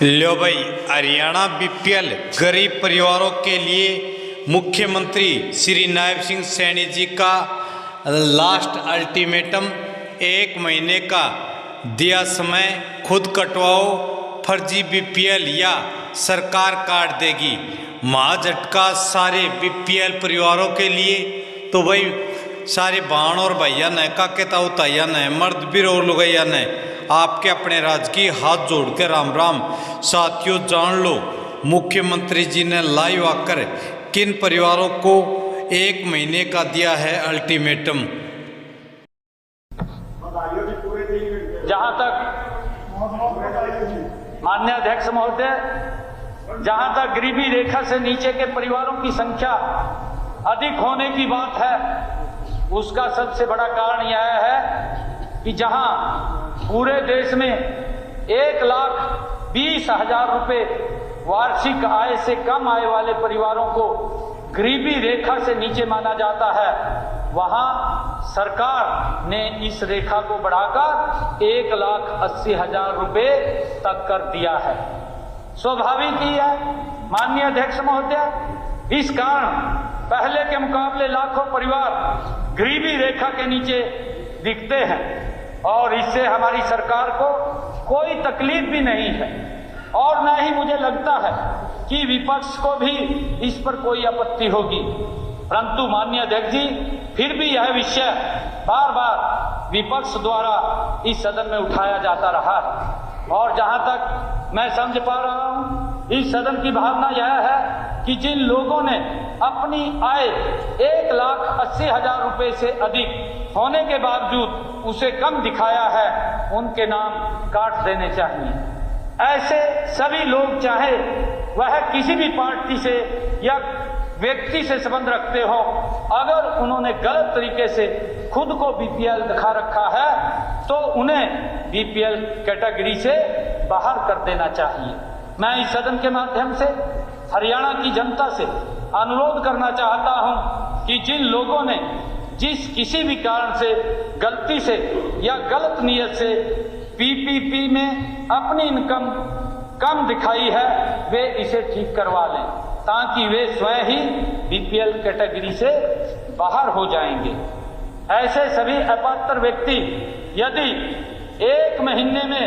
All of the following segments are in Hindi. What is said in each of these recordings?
लो भाई, हरियाणा बीपीएल गरीब परिवारों के लिए मुख्यमंत्री श्री नायब सिंह सैनी जी का लास्ट अल्टीमेटम 1 महीने का दिया समय। खुद कटवाओ, फर्जी बीपीएल या सरकार काट देगी। महाझटका सारे बीपीएल परिवारों के लिए। तो भाई सारे बहन और भैया न काके ताउताइया न मर्द भी रो लुगैया न आपके अपने राजकीय हाथ जोड़ के राम राम। साथियों जान लो, मुख्यमंत्री जी ने लाइव आकर किन परिवारों को 1 महीने का दिया है अल्टीमेटम। जहां तक माननीय अध्यक्ष महोदय, जहां तक गरीबी रेखा से नीचे के परिवारों की संख्या अधिक होने की बात है, उसका सबसे बड़ा कारण यह है कि जहां पूरे देश में 1,20,000 रुपए वार्षिक आय से कम आय वाले परिवारों को गरीबी रेखा से नीचे माना जाता है, वहां सरकार ने इस रेखा को बढ़ाकर 1,80,000 रुपए तक कर दिया है। स्वाभाविक ही है माननीय अध्यक्ष महोदय, इस कारण पहले के मुकाबले लाखों परिवार गरीबी रेखा के नीचे दिखते हैं और इससे हमारी सरकार को कोई तकलीफ भी नहीं है और न ही मुझे लगता है कि विपक्ष को भी इस पर कोई आपत्ति होगी। परंतु माननीय अध्यक्ष जी, फिर भी यह विषय बार बार विपक्ष द्वारा इस सदन में उठाया जाता रहा है और जहां तक मैं समझ पा रहा हूं, इस सदन की भावना यह है कि जिन लोगों ने अपनी आय 1,80,000 रुपए से अधिक होने के बावजूद उसे कम दिखाया है, उनके नाम काट देने चाहिए। ऐसे सभी लोग, चाहे वह किसी भी पार्टी से या व्यक्ति से संबंध रखते हो, अगर उन्होंने गलत तरीके से खुद को बीपीएल दिखा रखा है तो उन्हें बीपीएल कैटेगरी से बाहर कर देना चाहिए। मैं इस सदन के माध्यम से हरियाणा की जनता से अनुरोध करना चाहता हूं कि जिन लोगों ने जिस किसी भी कारण से गलती से या गलत नियत से पीपीपी में अपनी इनकम कम दिखाई है, वे इसे ठीक करवा लें ताकि वे स्वयं ही बीपीएल कैटेगरी से बाहर हो जाएंगे। ऐसे सभी अपात्र व्यक्ति यदि 1 महीने में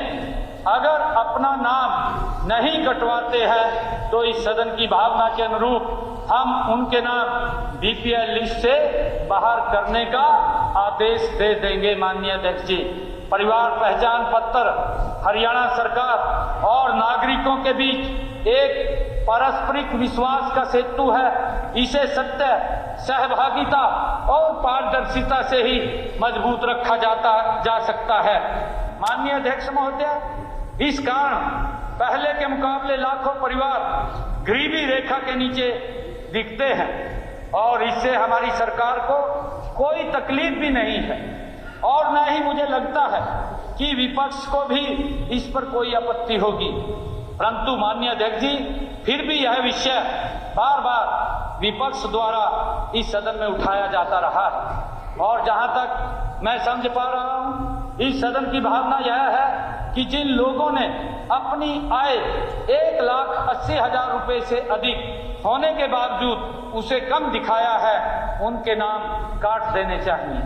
अगर अपना नाम नहीं कटवाते हैं तो इस सदन की भावना के अनुरूप हम उनके नाम बीपीएल लिस्ट से बाहर करने का आदेश दे देंगे। माननीय अध्यक्ष जी, परिवार पहचान पत्र हरियाणा सरकार और नागरिकों के बीच एक पारस्परिक विश्वास का सेतु है। इसे सत्य, सहभागिता और पारदर्शिता से ही मजबूत रखा जा सकता है। माननीय अध्यक्ष महोदय, इस कारण पहले के मुकाबले लाखों परिवार गरीबी रेखा के नीचे दिखते हैं और इससे हमारी सरकार को कोई तकलीफ भी नहीं है और न ही मुझे लगता है कि विपक्ष को भी इस पर कोई आपत्ति होगी। परंतु माननीय अध्यक्ष जी, फिर भी यह विषय बार बार विपक्ष द्वारा इस सदन में उठाया जाता रहा है और जहां तक मैं समझ पा रहा हूं, इस सदन की भावना यह है कि जिन लोगों ने अपनी आय 1,80,000 रुपए से अधिक होने के बावजूद उसे कम दिखाया है, उनके नाम काट देने चाहिए।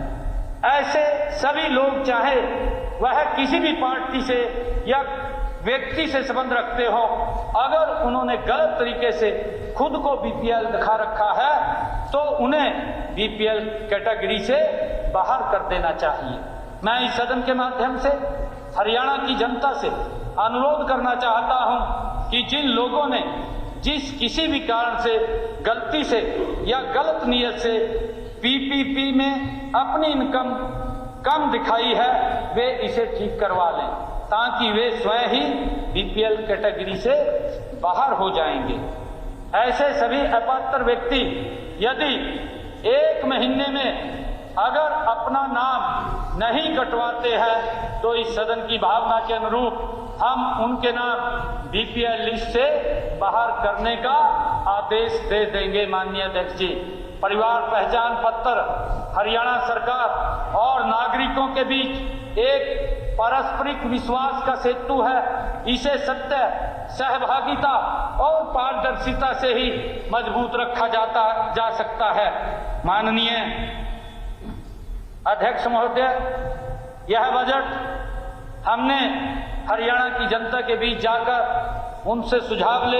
ऐसे सभी लोग, चाहे वह किसी भी पार्टी से या व्यक्ति से संबंध रखते हो, अगर उन्होंने गलत तरीके से खुद को बीपीएल दिखा रखा है तो उन्हें बीपीएल कैटेगरी से बाहर कर देना चाहिए। मैं इस सदन के माध्यम से हरियाणा की जनता से अनुरोध करना चाहता हूं कि जिन लोगों ने जिस किसी भी कारण से गलती से या गलत नियत से पीपीपी में अपनी इनकम कम दिखाई है, वे इसे ठीक करवा लें ताकि वे स्वयं ही बीपीएल कैटेगरी से बाहर हो जाएंगे। ऐसे सभी अपात्र व्यक्ति यदि 1 महीने में अगर अपना नाम नहीं कटवाते हैं तो इस सदन की भावना के अनुरूप हम उनके नाम बीपीएल लिस्ट से बाहर करने का आदेश दे देंगे। माननीय अध्यक्ष जी, परिवार पहचान पत्र हरियाणा सरकार और नागरिकों के बीच एक पारस्परिक विश्वास का सेतु है। इसे सत्य, सहभागिता और पारदर्शिता से ही मजबूत रखा जा सकता है। माननीय अध्यक्ष महोदय, यह बजट हमने हरियाणा की जनता के बीच जाकर उनसे सुझाव ले